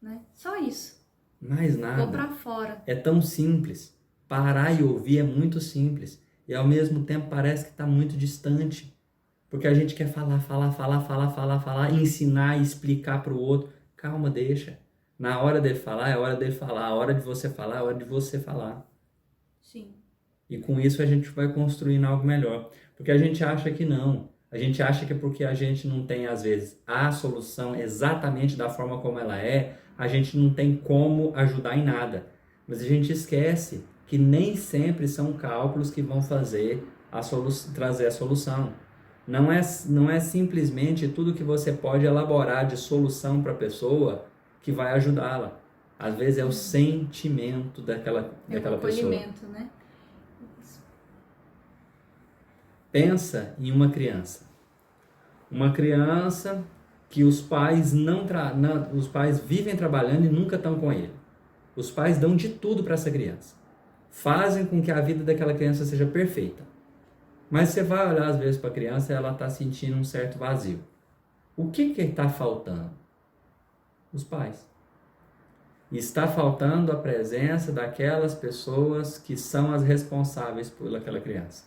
né? Só isso. Mais nada. Vou pra fora. É tão simples. Parar e ouvir é muito simples. E ao mesmo tempo parece que está muito distante. Porque a gente quer falar, ensinar e explicar para o outro. Calma, deixa. Na hora dele falar, é hora dele falar. A hora de você falar, é hora de você falar. Sim. E com isso a gente vai construindo algo melhor. Porque a gente acha que não. A gente acha que é porque a gente não tem, às vezes, a solução exatamente da forma como ela é, a gente não tem como ajudar em nada. Mas a gente esquece que nem sempre são cálculos que vão fazer trazer a solução. Não é simplesmente tudo que você pode elaborar de solução para a pessoa que vai ajudá-la. Às vezes é o sentimento daquela pessoa. Acolhimento, né? Pensa em uma criança. Uma criança que os pais os pais vivem trabalhando e nunca estão com ele. Os pais dão de tudo para essa criança. Fazem com que a vida daquela criança seja perfeita. Mas você vai olhar às vezes para a criança e ela está sentindo um certo vazio. O que está faltando? Os pais. E está faltando a presença daquelas pessoas que são as responsáveis por aquela criança.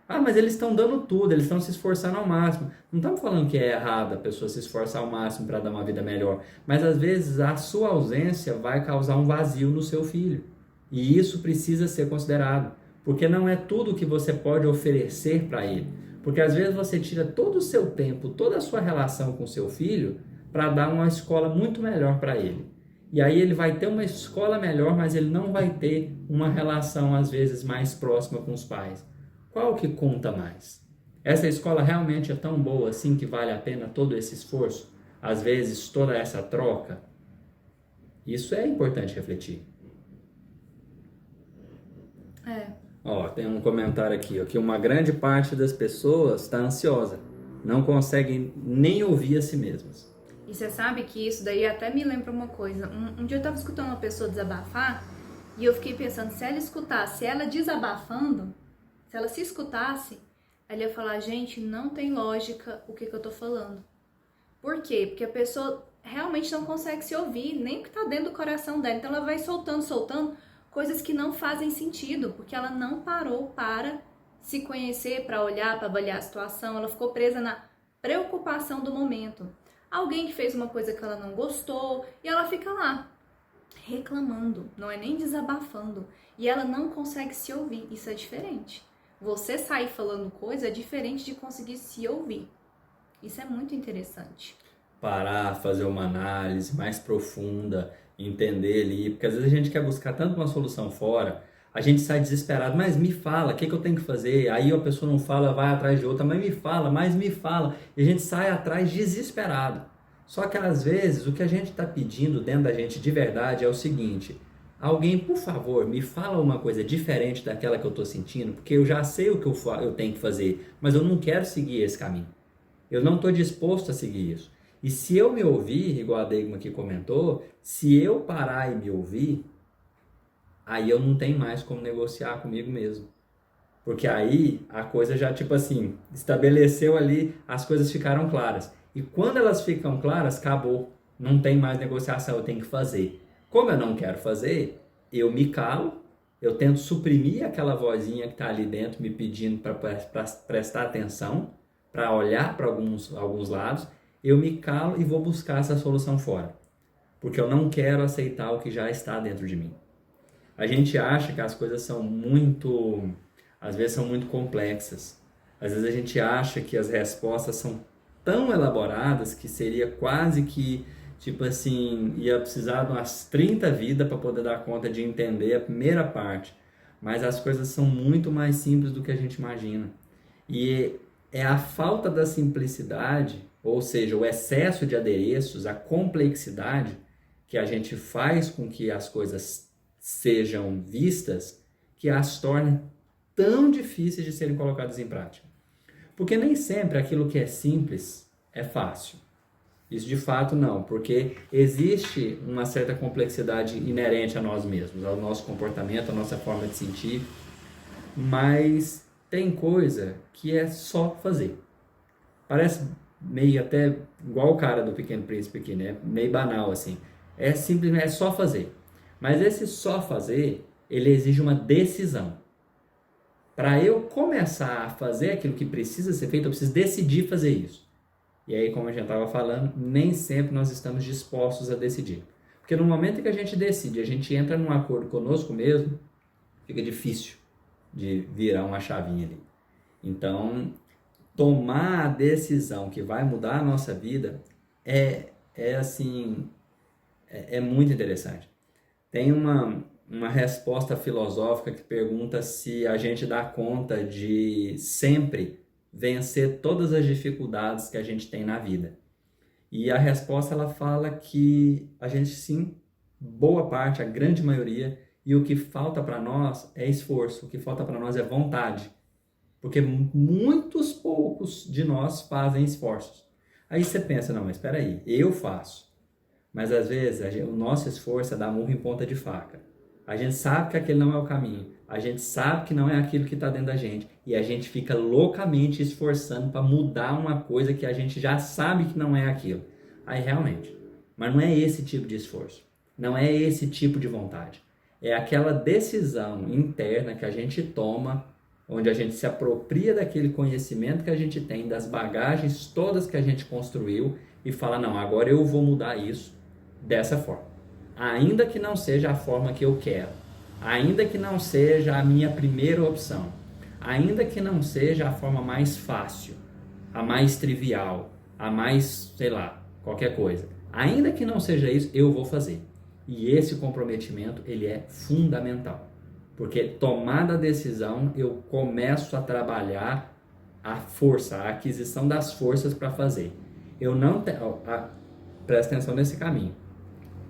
Ah, mas eles estão dando tudo, eles estão se esforçando ao máximo. Não estamos falando que é errado a pessoa se esforçar ao máximo para dar uma vida melhor. Mas às vezes a sua ausência vai causar um vazio no seu filho. E isso precisa ser considerado. Porque não é tudo que você pode oferecer para ele. Porque às vezes você tira todo o seu tempo, toda a sua relação com o seu filho para dar uma escola muito melhor para ele. E aí ele vai ter uma escola melhor, mas ele não vai ter uma relação às vezes mais próxima com os pais. Qual que conta mais? Essa escola realmente é tão boa assim que vale a pena todo esse esforço? Às vezes toda essa troca? Isso é importante refletir. Tem um comentário aqui, que uma grande parte das pessoas está ansiosa, não conseguem nem ouvir a si mesmas. E você sabe que isso daí até me lembra uma coisa. Um dia eu estava escutando uma pessoa desabafar e eu fiquei pensando, se ela escutasse ela desabafando, se ela se escutasse, Ela ia falar, gente, não tem lógica o que eu tô falando. Por quê? Porque a pessoa realmente não consegue se ouvir, nem o que tá dentro do coração dela. Então ela vai soltando coisas que não fazem sentido, porque ela não parou para se conhecer, para olhar, para avaliar a situação. Ela ficou presa na preocupação do momento. Alguém que fez uma coisa que ela não gostou e ela fica lá reclamando, não é nem desabafando. E ela não consegue se ouvir. Isso é diferente. Você sair falando coisa é diferente de conseguir se ouvir. Isso é muito interessante. Parar, fazer uma análise mais profunda, entender ali, porque às vezes a gente quer buscar tanto uma solução fora, a gente sai desesperado, mas me fala, o que eu tenho que fazer? Aí a pessoa não fala, vai atrás de outra, mas me fala, e a gente sai atrás desesperado. Só que às vezes o que a gente está pedindo dentro da gente de verdade é o seguinte: alguém, por favor, me fala uma coisa diferente daquela que eu estou sentindo, porque eu já sei o que eu tenho que fazer, mas eu não quero seguir esse caminho. Eu não estou disposto a seguir isso. E se eu me ouvir, igual a Degma aqui comentou, se eu parar e me ouvir, aí eu não tenho mais como negociar comigo mesmo. Porque aí a coisa já, tipo assim, estabeleceu ali, as coisas ficaram claras. E quando elas ficam claras, acabou. Não tem mais negociação, eu tenho que fazer. Como eu não quero fazer, eu me calo, eu tento suprimir aquela vozinha que está ali dentro me pedindo para prestar atenção, para olhar para alguns lados, eu me calo e vou buscar essa solução fora. Porque eu não quero aceitar o que já está dentro de mim. A gente acha que as coisas são às vezes são muito complexas. Às vezes a gente acha que as respostas são tão elaboradas que seria quase que, tipo assim, ia precisar de umas 30 vidas para poder dar conta de entender a primeira parte. Mas as coisas são muito mais simples do que a gente imagina. E é a falta da simplicidade, ou seja, o excesso de adereços, a complexidade, que a gente faz com que as coisas sejam vistas, que as torna tão difíceis de serem colocadas em prática. Porque nem sempre aquilo que é simples é fácil. Isso de fato não, porque existe uma certa complexidade inerente a nós mesmos, ao nosso comportamento, à nossa forma de sentir, mas tem coisa que é só fazer. Parece meio até igual o cara do Pequeno Príncipe aqui, né? Meio banal assim. É simplesmente só fazer. Mas esse só fazer, ele exige uma decisão. Para eu começar a fazer aquilo que precisa ser feito, eu preciso decidir fazer isso. E aí, como a gente estava falando, nem sempre nós estamos dispostos a decidir. Porque no momento que a gente decide, a gente entra num acordo conosco mesmo, fica difícil de virar uma chavinha ali. Então, tomar a decisão que vai mudar a nossa vida é muito interessante. Tem uma resposta filosófica que pergunta se a gente dá conta de sempre vencer todas as dificuldades que a gente tem na vida. E a resposta ela fala que a gente sim, boa parte, a grande maioria, e o que falta para nós é esforço, o que falta para nós é vontade. Porque muitos poucos de nós fazem esforços. Aí você pensa, não, mas espera aí, eu faço. Mas às vezes o nosso esforço é dar murro em ponta de faca. A gente sabe que aquele não é o caminho. A gente sabe que não é aquilo que está dentro da gente. E a gente fica loucamente esforçando para mudar uma coisa que a gente já sabe que não é aquilo. Aí realmente. Mas não é esse tipo de esforço. Não é esse tipo de vontade. É aquela decisão interna que a gente toma, onde a gente se apropria daquele conhecimento que a gente tem, das bagagens todas que a gente construiu e fala, não, agora eu vou mudar isso dessa forma. Ainda que não seja a forma que eu quero, ainda que não seja a minha primeira opção, ainda que não seja a forma mais fácil, a mais trivial, a mais, sei lá, qualquer coisa. Ainda que não seja isso, eu vou fazer. E esse comprometimento, ele é fundamental. Porque tomada a decisão, eu começo a trabalhar a força, a aquisição das forças para fazer. Eu não presta atenção nesse caminho.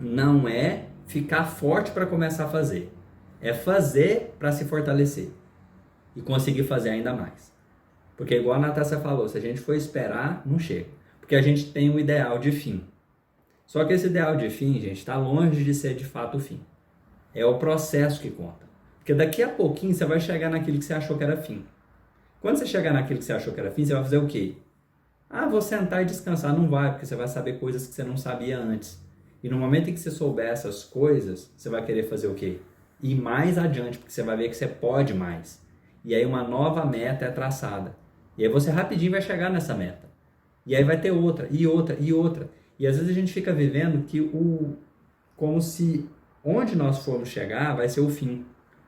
Não é ficar forte para começar a fazer. É fazer para se fortalecer. E conseguir fazer ainda mais. Porque igual a Natácia falou, se a gente for esperar, não chega. Porque a gente tem um ideal de fim. Só que esse ideal de fim, gente, está longe de ser de fato o fim. É o processo que conta. Porque daqui a pouquinho você vai chegar naquilo que você achou que era fim. Quando você chegar naquilo que você achou que era fim, você vai fazer o quê? Ah, vou sentar e descansar. Não vai, porque você vai saber coisas que você não sabia antes. E no momento em que você souber essas coisas, você vai querer fazer o quê? Ir mais adiante, porque você vai ver que você pode mais. E aí uma nova meta é traçada. E aí você rapidinho vai chegar nessa meta. E aí vai ter outra, e outra, e outra. E às vezes a gente fica vivendo que como se onde nós formos chegar vai ser o fim.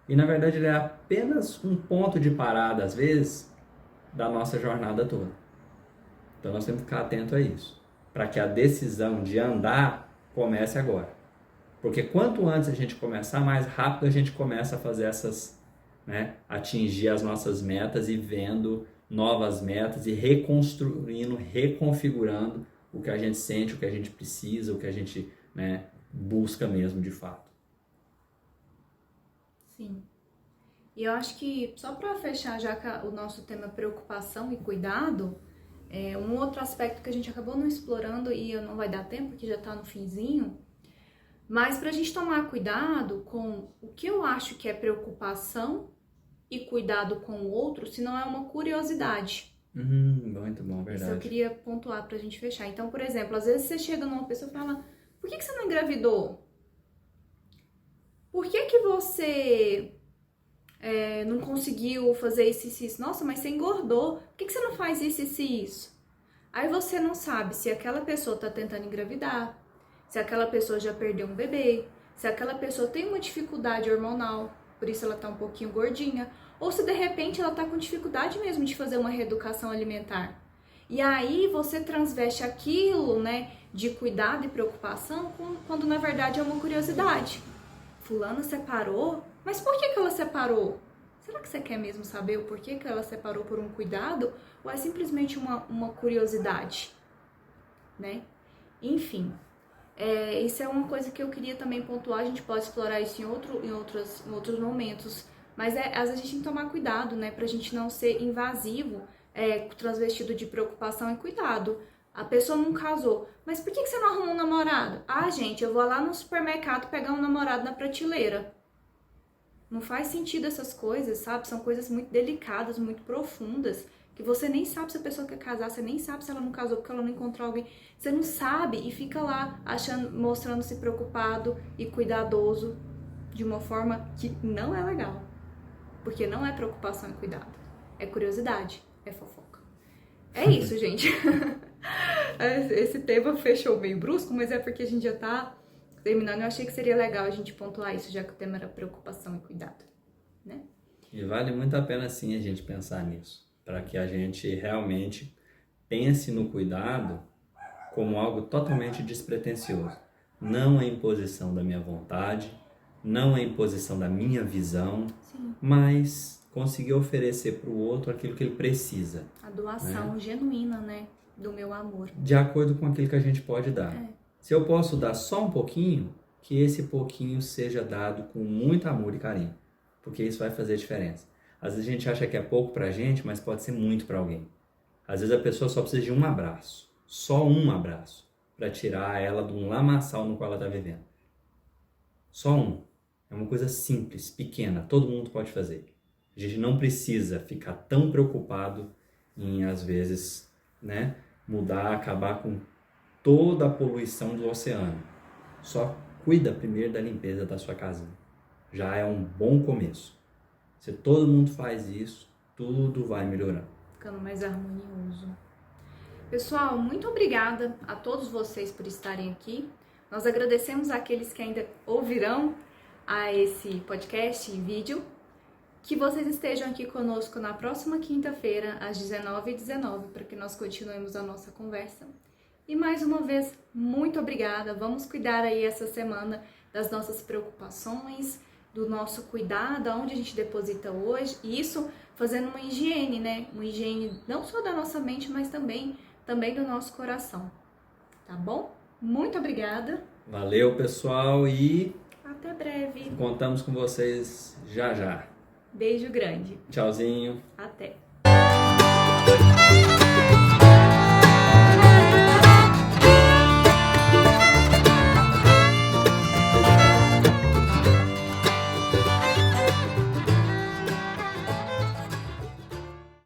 E na verdade ele é apenas um ponto de parada, às vezes, da nossa jornada toda. Então nós temos que ficar atento a isso. Para que a decisão de andar comece agora. Porque quanto antes a gente começar, mais rápido a gente começa a fazer essas, né, atingir as nossas metas e vendo novas metas e reconstruindo, reconfigurando o que a gente sente, o que a gente precisa, o que a gente, né, busca mesmo de fato. Sim. E eu acho que, só para fechar já o nosso tema preocupação e cuidado, um outro aspecto que a gente acabou não explorando e não vai dar tempo, porque já está no finzinho, mas para a gente tomar cuidado com o que eu acho que é preocupação e cuidado com o outro, se não é uma curiosidade. Muito bom, verdade. Isso eu queria pontuar pra gente fechar. Então, por exemplo, às vezes você chega numa pessoa e fala: por que você não engravidou? Por que você não conseguiu fazer isso e isso? Nossa, mas você engordou. Por que você não faz isso e isso? Aí você não sabe se aquela pessoa tá tentando engravidar, se aquela pessoa já perdeu um bebê, se aquela pessoa tem uma dificuldade hormonal, por isso ela tá um pouquinho gordinha, ou se de repente ela tá com dificuldade mesmo de fazer uma reeducação alimentar. E aí você transveste aquilo, né, de cuidado e preocupação quando na verdade é uma curiosidade. Fulana separou? Mas por que ela separou? Será que você quer mesmo saber o porquê que ela separou por um cuidado? Ou é simplesmente uma curiosidade, né? Enfim, isso é uma coisa que eu queria também pontuar. A gente pode explorar isso em outros momentos. Mas às vezes a gente tem que tomar cuidado, né? Pra gente não ser invasivo, transvestido de preocupação e cuidado. A pessoa não casou. Mas por que você não arrumou um namorado? Ah, gente, eu vou lá no supermercado pegar um namorado na prateleira. Não faz sentido essas coisas, sabe? São coisas muito delicadas, muito profundas, que você nem sabe se a pessoa quer casar, você nem sabe se ela não casou porque ela não encontrou alguém. Você não sabe e fica lá mostrando-se preocupado e cuidadoso de uma forma que não é legal. Porque não é preocupação e cuidado. É curiosidade, é fofoca. É isso, gente. Esse tema fechou meio brusco, mas é porque a gente já tá terminando. Eu achei que seria legal a gente pontuar isso, já que o tema era preocupação e cuidado, né? E vale muito a pena, sim, a gente pensar nisso, para que a gente realmente pense no cuidado como algo totalmente despretensioso. Não é imposição da minha vontade, não é imposição da minha visão, sim, mas conseguir oferecer para o outro aquilo que ele precisa. A doação, né, genuína, né, do meu amor. De acordo com aquilo que a gente pode dar. Se eu posso dar só um pouquinho, que esse pouquinho seja dado com muito amor e carinho, porque isso vai fazer a diferença. Às vezes a gente acha que é pouco pra gente, mas pode ser muito para alguém. Às vezes a pessoa só precisa de um abraço, só um abraço, para tirar ela de um lamaçal no qual ela está vivendo. Só um. É uma coisa simples, pequena, todo mundo pode fazer. A gente não precisa ficar tão preocupado em, às vezes, né, mudar, acabar com toda a poluição do oceano. Só cuida primeiro da limpeza da sua casinha. Já é um bom começo. Se todo mundo faz isso, tudo vai melhorando. Ficando mais harmonioso. Pessoal, muito obrigada a todos vocês por estarem aqui. Nós agradecemos àqueles que ainda ouvirão a esse podcast e vídeo. Que vocês estejam aqui conosco na próxima quinta-feira, às 19h19, para que nós continuemos a nossa conversa. E mais uma vez, muito obrigada. Vamos cuidar aí essa semana das nossas preocupações, do nosso cuidado, aonde a gente deposita hoje. E isso fazendo uma higiene, né? Uma higiene não só da nossa mente, mas também do nosso coração. Tá bom? Muito obrigada. Valeu, pessoal, e até breve. Contamos com vocês já já. Beijo grande. Tchauzinho. Até.